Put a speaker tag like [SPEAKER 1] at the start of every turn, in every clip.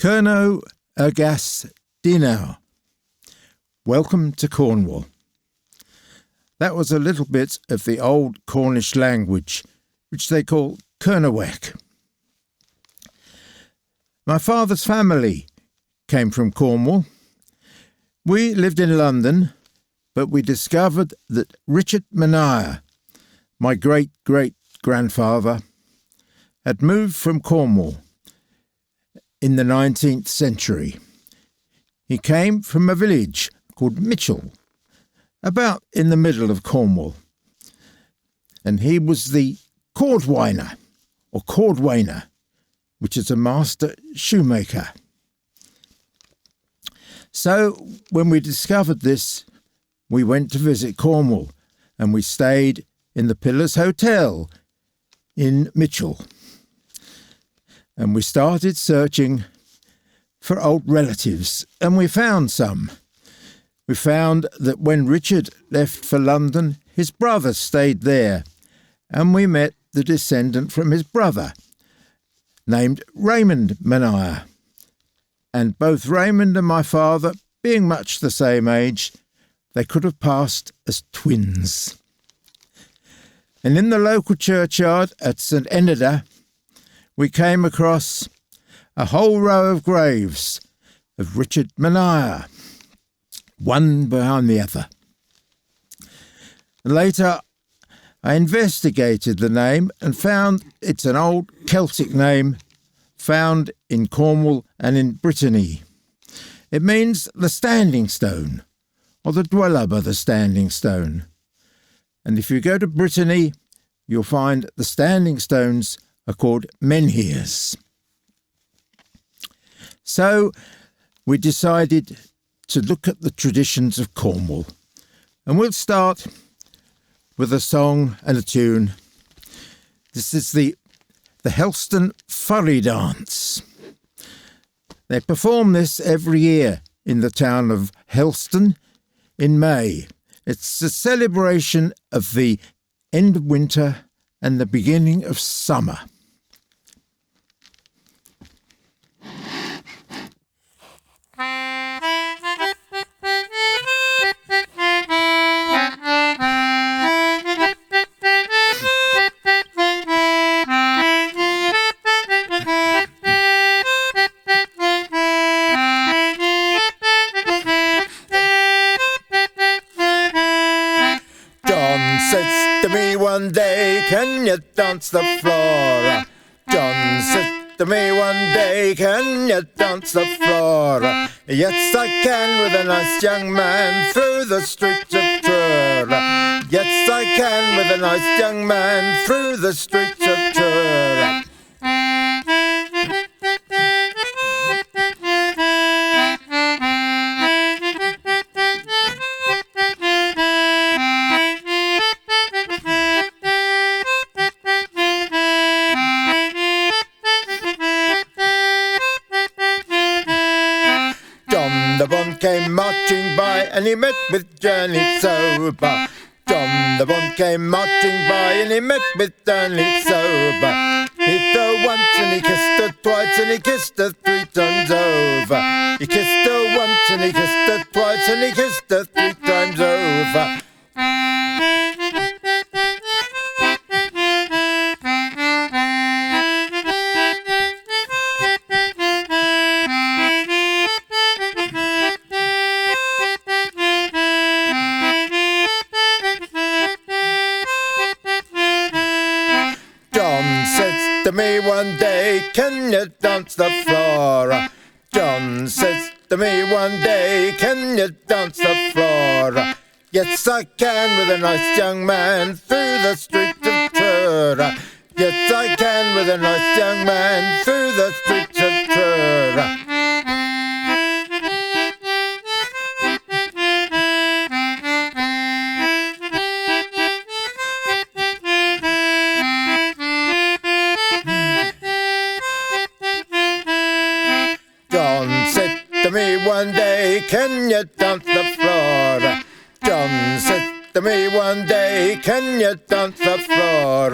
[SPEAKER 1] Kernewek Tasmania. Welcome to Cornwall. That was a little bit of the old Cornish language, which they call Kernewek. My father's family came from Cornwall. We lived in London, but we discovered that Richard Manhire, my great-great-grandfather, had moved from Cornwall in the 19th century. He came from a village called Mitchell, about in the middle of Cornwall, and he was the cordwainer, or cordwainer, which is a master shoemaker. So when we discovered this, we went to visit Cornwall, and we stayed in the Pillars Hotel in Mitchell. And we started searching for old relatives, and we found some. We found that when Richard left for London, his brother stayed there, and we met the descendant from his brother, named Raymond Manhire. And both Raymond and my father, being much the same age, they could have passed as twins. And in the local churchyard at St Enida, we came across a whole row of graves of Richard Manhire, one behind the other. Later, I investigated the name and found it's an old Celtic name found in Cornwall and in Brittany. It means the standing stone, or the dweller by the standing stone. And if you go to Brittany, you'll find the standing stones are called menhirs. So we decided to look at the traditions of Cornwall, and we'll start with a song and a tune. This is the Helston Furry Dance. They perform this every year in the town of Helston in May. It's a celebration of the end of winter and the beginning of summer.
[SPEAKER 2] One day, can you dance the floor? John said to me one day, can you dance the floor? Yes, I can, with a nice young man through the streets of Truro. Yes, I can, with a nice young man through the streets of Truro. The Bond came marching by and he met with Johnny Sober. John the Bond came marching by and he met with Johnny Sober. He kissed her once and he kissed her twice and he kissed her 3 times over. He kissed her once and he kissed her twice and he kissed her 3 times over. To me one day, can you dance the floor? John says to me one day, can you dance the floor? Yes, I can, with a nice young man through the streets of Truro. Yes, I can, with a nice young man through the streets of Truro. To me one day, can you dance the floor? John said to me one day, can you dance the floor?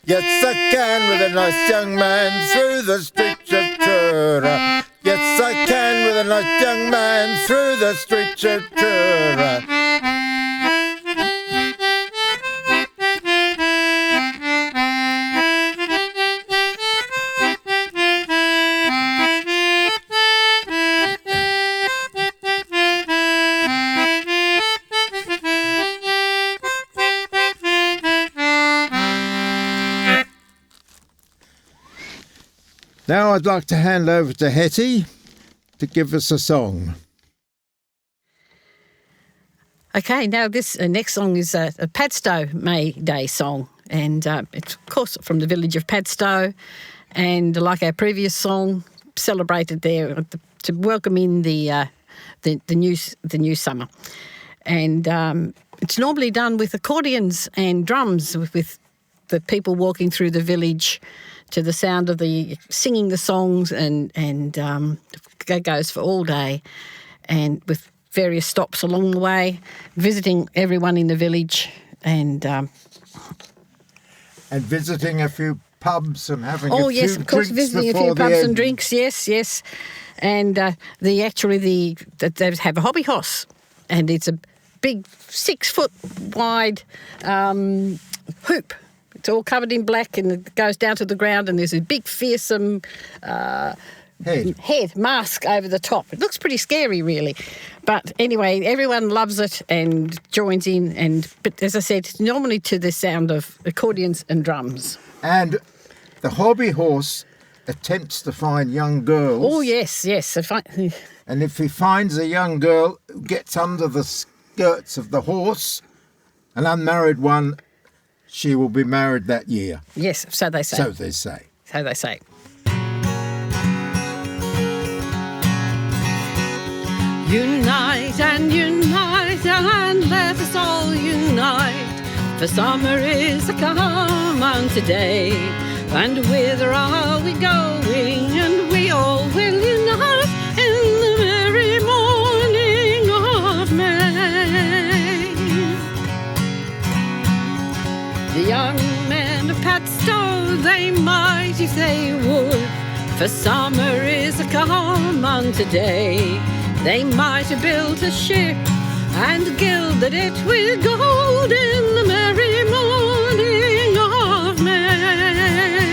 [SPEAKER 2] Yes, I can, with a nice young man through the streets of Truro. Yes, Yes, I can, with a nice young man through the streets of Truro.
[SPEAKER 1] Now I'd like to hand over to Hetty to give us a song.
[SPEAKER 3] Okay, now this next song is a Padstow May Day song, and it's of course from the village of Padstow, and like our previous song, celebrated there to welcome in the new summer, and it's normally done with accordions and drums, with the people walking through the village to the sound of the singing the songs, and it goes for all day, and with various stops along the way, visiting everyone in the village, and
[SPEAKER 1] visiting a few pubs and having
[SPEAKER 3] oh
[SPEAKER 1] a few
[SPEAKER 3] yes, of course,
[SPEAKER 1] drinks
[SPEAKER 3] visiting a
[SPEAKER 1] before
[SPEAKER 3] few
[SPEAKER 1] the
[SPEAKER 3] pubs
[SPEAKER 1] end.
[SPEAKER 3] and drinks, yes, and they have a hobby horse, and it's a big 6 foot wide hoop. It's all covered in black, and it goes down to the ground, and there's a big fearsome head mask over the top. It looks pretty scary, really. But anyway, everyone loves it and joins in. But as I said, it's normally to the sound of accordions and drums.
[SPEAKER 1] And the hobby horse attempts to find young girls.
[SPEAKER 3] Oh, yes.
[SPEAKER 1] And if he finds a young girl who gets under the skirts of the horse, an unmarried one, she will be married that year.
[SPEAKER 3] Yes, so they say.
[SPEAKER 1] So they say.
[SPEAKER 3] So they say. Unite and unite and let us all unite, for summer is come on today. And whither are we going? And we all will unite in the merry morning of May. The young men of Padstow, they might if they would, for summer is come on today. They might have built a ship and gilded it with gold in the merry morning of May.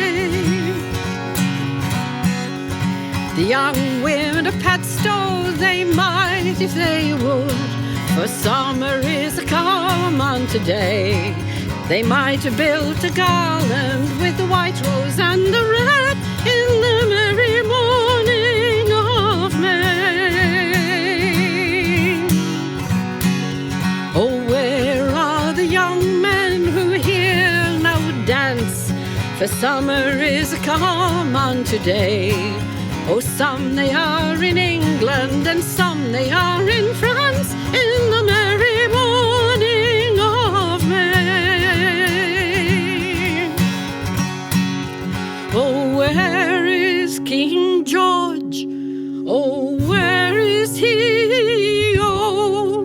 [SPEAKER 3] The young women of Padstow, they might if they would, for summer is come on today. They might have built a garland with the white rose and the red in the merry morning of May. Oh, where are the young men who here now dance? For summer is come on today. Oh, some they are in England and some they are in France, in the merry morning of May. Oh, where is King George? Oh, where is he? Oh,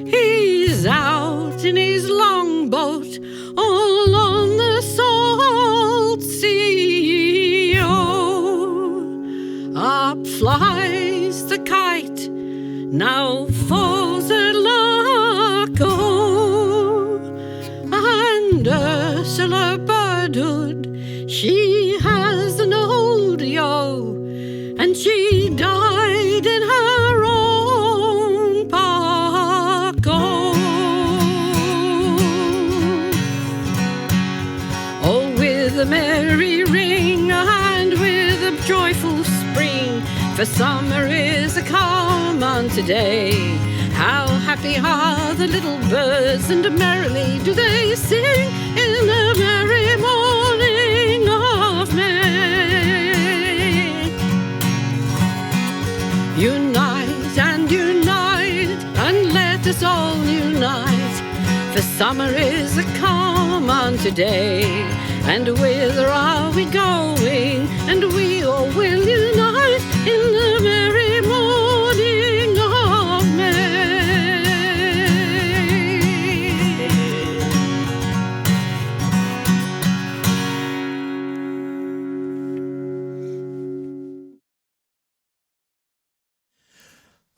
[SPEAKER 3] he's out in his longboat all on the salt sea. Oh, up flies the kite, now falls at Larko, and Ursula Birdwood, she has an old yo, and she died in her own park. Oh, with a merry ring and with a joyful spring, for summer is come on today. How happy are the little birds, and merrily do they sing in the merry morning of May. Unite and unite and let us all unite, for summer is come on today. And whither are we going? And we all will unite in the merry morning of May.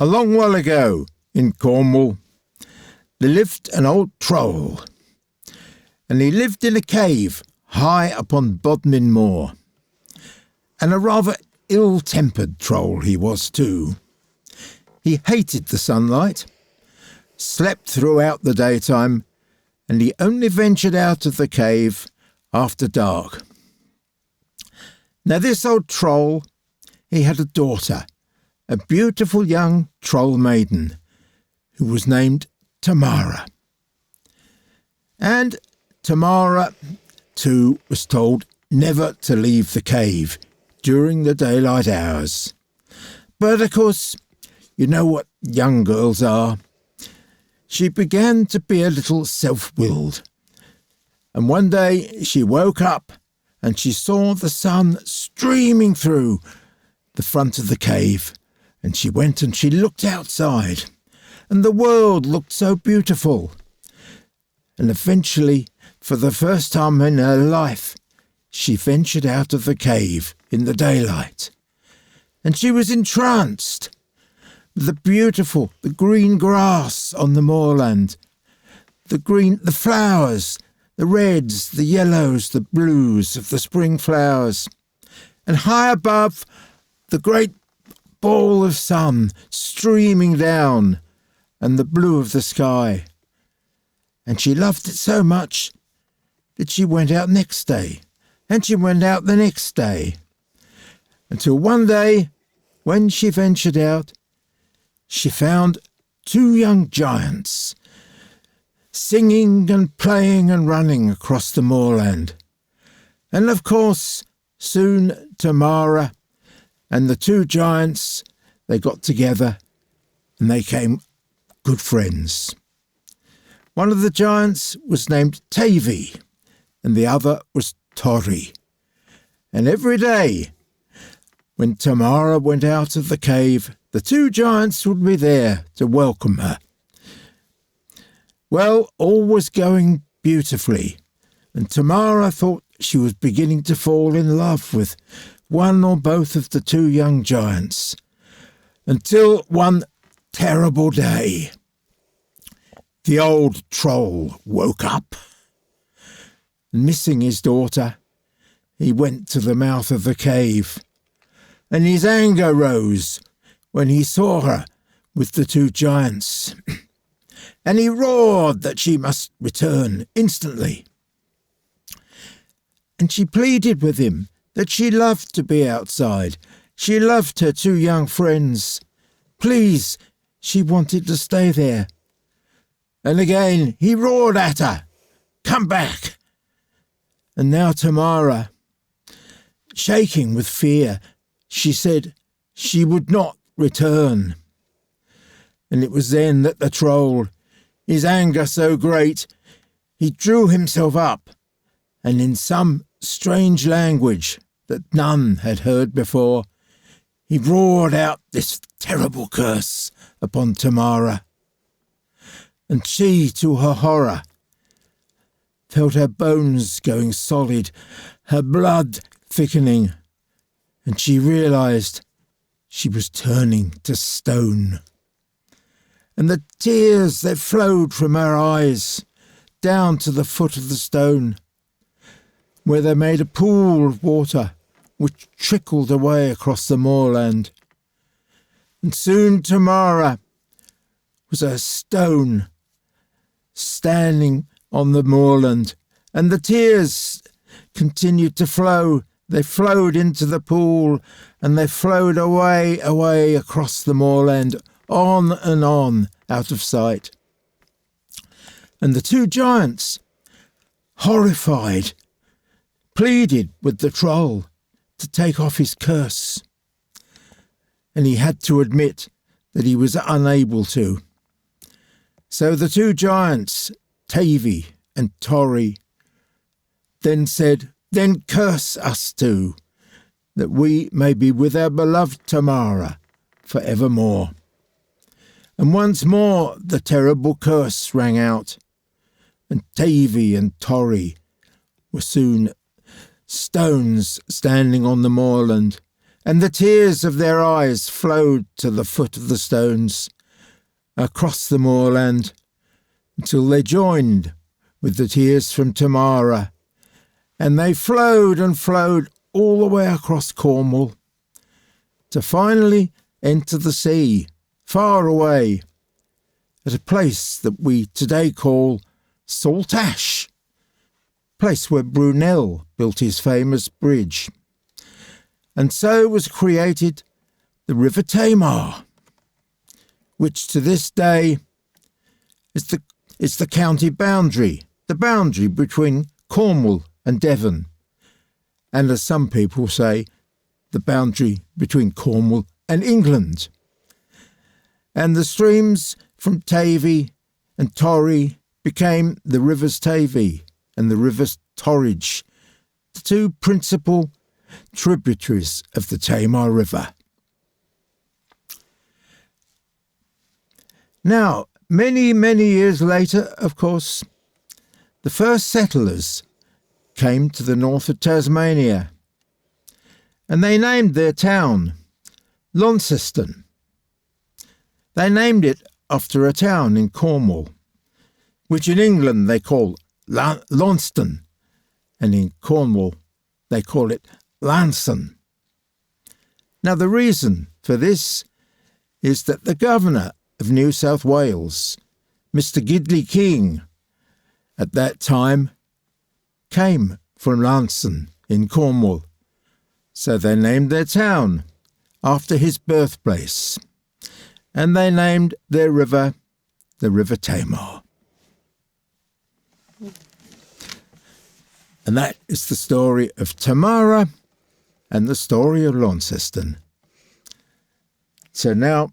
[SPEAKER 1] A long while ago, in Cornwall, there lived an old troll, and he lived in a cave high upon Bodmin Moor, and a rather ill-tempered troll he was too. He hated the sunlight, slept throughout the daytime, and he only ventured out of the cave after dark. Now this old troll, he had a daughter, a beautiful young troll maiden, who was named Tamara. And Tamara, too, was told never to leave the cave during the daylight hours. But, of course, you know what young girls are. She began to be a little self-willed. And one day she woke up and she saw the sun streaming through the front of the cave. And she went and she looked outside. And the world looked so beautiful. And eventually, for the first time in her life, she ventured out of the cave in the daylight. And she was entranced with the green grass on the moorland, the flowers, the reds, the yellows, the blues of the spring flowers. And high above, the great ball of sun streaming down, and the blue of the sky. And she loved it so much that she went out next day, and she went out the next day, until one day, when she ventured out, she found two young giants singing and playing and running across the moorland. And of course, soon Tamara and the two giants, they got together and they became good friends. One of the giants was named Tavy, and the other was Torry. And every day, when Tamara went out of the cave, the two giants would be there to welcome her. Well, all was going beautifully, and Tamara thought she was beginning to fall in love with one or both of the two young giants, until one terrible day, the old troll woke up. Missing his daughter, he went to the mouth of the cave, and his anger rose when he saw her with the two giants, and he roared that she must return instantly. And she pleaded with him that she loved to be outside. She loved her two young friends. Please, she wanted to stay there. And again he roared at her, "Come back!" And now Tamara, shaking with fear, she said she would not return. And it was then that the troll, his anger so great, he drew himself up, and in some strange language that none had heard before, he roared out this terrible curse upon Tamara. And she, to her horror, felt her bones going solid, her blood thickening, and she realised she was turning to stone. And the tears that flowed from her eyes down to the foot of the stone, where they made a pool of water which trickled away across the moorland. And soon Tamara was a stone standing on the moorland, and the tears continued to flow. They flowed into the pool, and they flowed away across the moorland, on and on, out of sight. And the two giants, horrified, pleaded with the troll to take off his curse. And he had to admit that he was unable to. So the two giants, Tavy and Torry, then said, "Then curse us too, that we may be with our beloved Tamara for evermore." And once more the terrible curse rang out, and Tavy and Torry were soon stones standing on the moorland, and the tears of their eyes flowed to the foot of the stones, across the moorland, until they joined with the tears from Tamara, and they flowed and flowed all the way across Cornwall, to finally enter the sea, far away, at a place that we today call Saltash, place where Brunel built his famous bridge. And so was created the River Tamar, which to this day is the county boundary, the boundary between Cornwall and Devon, and as some people say, the boundary between Cornwall and England. And the streams from Tavy and Torry became the rivers Tavy and the rivers Torridge, the two principal tributaries of the Tamar River. Now, many, many years later, of course, the first settlers came to the north of Tasmania, and they named their town Launceston. They named it after a town in Cornwall, which in England they call Launceston, and in Cornwall they call it Lanson. Now the reason for this is that the Governor of New South Wales, Mr. Gidley King, at that time came from Lanson in Cornwall, so they named their town after his birthplace, and they named their river the River Tamar. And that is the story of Tamara and the story of Launceston. So now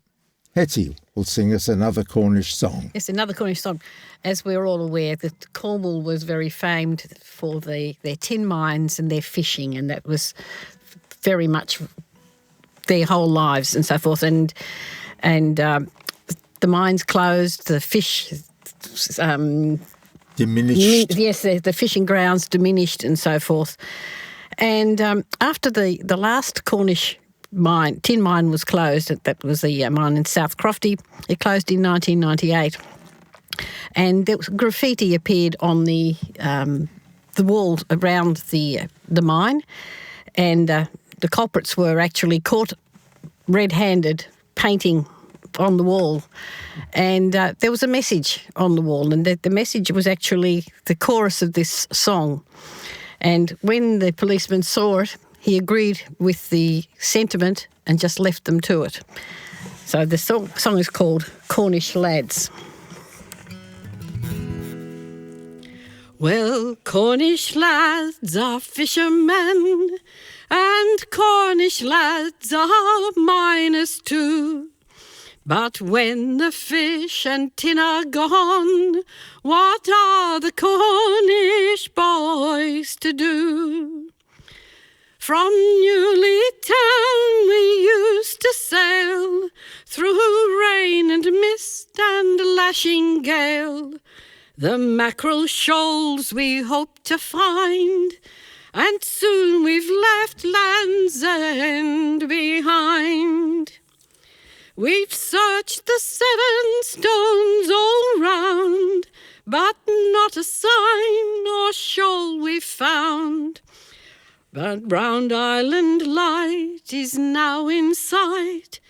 [SPEAKER 1] Hetty will sing us another Cornish song.
[SPEAKER 3] Yes, another Cornish song. As we're all aware, that Cornwall was very famed for their tin mines and their fishing, and that was very much their whole lives and so forth. And the mines closed, the fish
[SPEAKER 1] Diminished.
[SPEAKER 3] Yes, the fishing grounds diminished and so forth. And after the last Cornish tin mine was closed, that was the mine in South Crofty, it closed in 1998. And there was graffiti appeared on the wall around the mine, and the culprits were actually caught red-handed painting on the wall, and there was a message on the wall, and the message was actually the chorus of this song. And when the policeman saw it, he agreed with the sentiment and just left them to it. So the song is called Cornish Lads. Well, Cornish lads are fishermen, and Cornish lads are miners too. But when the fish and tin are gone, what are the Cornish boys to do? From Newley town we used to sail, through rain and mist and lashing gale. The mackerel shoals we hope to find, and soon we've left Land's End behind. We've searched the seven stones all round, but not a sign or shoal we've found. But Round Island Light is now in sight,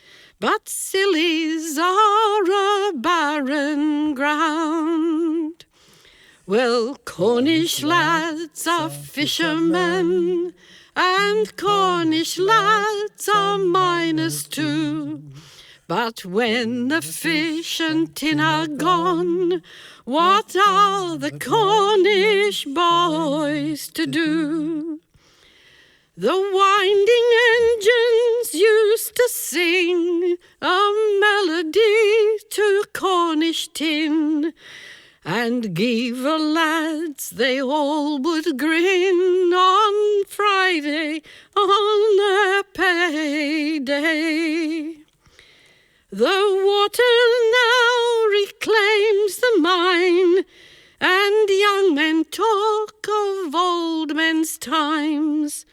[SPEAKER 3] but Scillies are a barren ground. Well, Cornish lads are fishermen, and Cornish lads are miners too. But when the fish and tin are gone, what are the Cornish boys to do? The winding engines used to sing a melody to Cornish tin, and Giver lads they all would grin on Friday on their payday. The water now reclaims the mine, and young men talk of old men's times,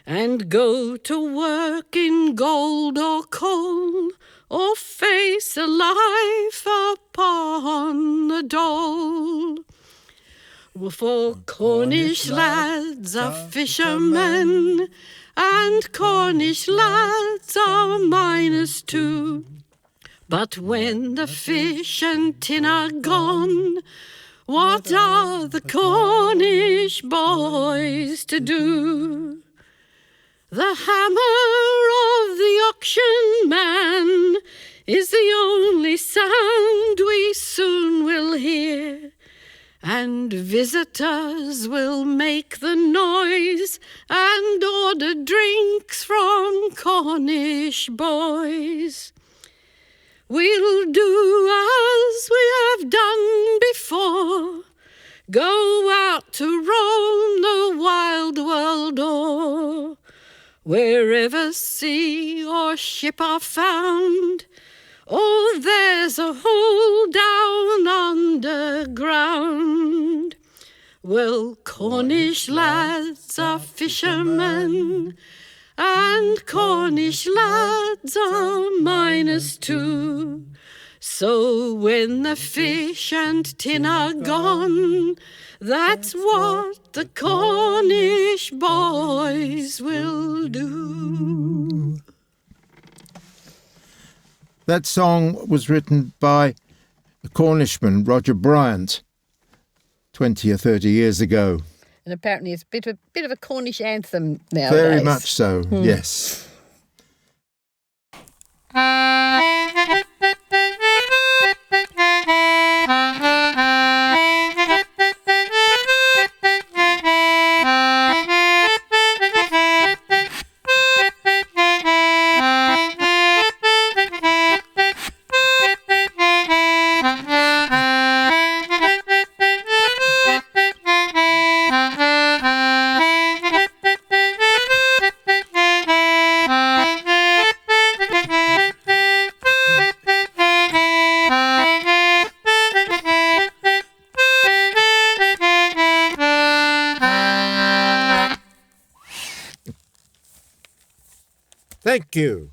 [SPEAKER 3] and go to work in gold or coal, or face a life upon the dole. For Cornish lads are fishermen, and Cornish lads are miners too. But when the fish and tin are gone, what are the Cornish boys to do? The hammer of the auction man is the only sound we soon will hear, and visitors will make the noise and order drinks from Cornish boys. We'll do as we have done before, go out to roam the wild world o'er. Wherever sea or ship are found, oh, there's a hole down underground. Well, Cornish lads are fishermen, and Cornish lads are miners too. So when the fish and tin are gone, that's what the Cornish boys will do.
[SPEAKER 1] That song was written by a Cornishman, Roger Bryant, 20 or 30 years ago.
[SPEAKER 3] And apparently it's a bit of a Cornish anthem nowadays.
[SPEAKER 1] Very much so, yes.
[SPEAKER 2] Thank you.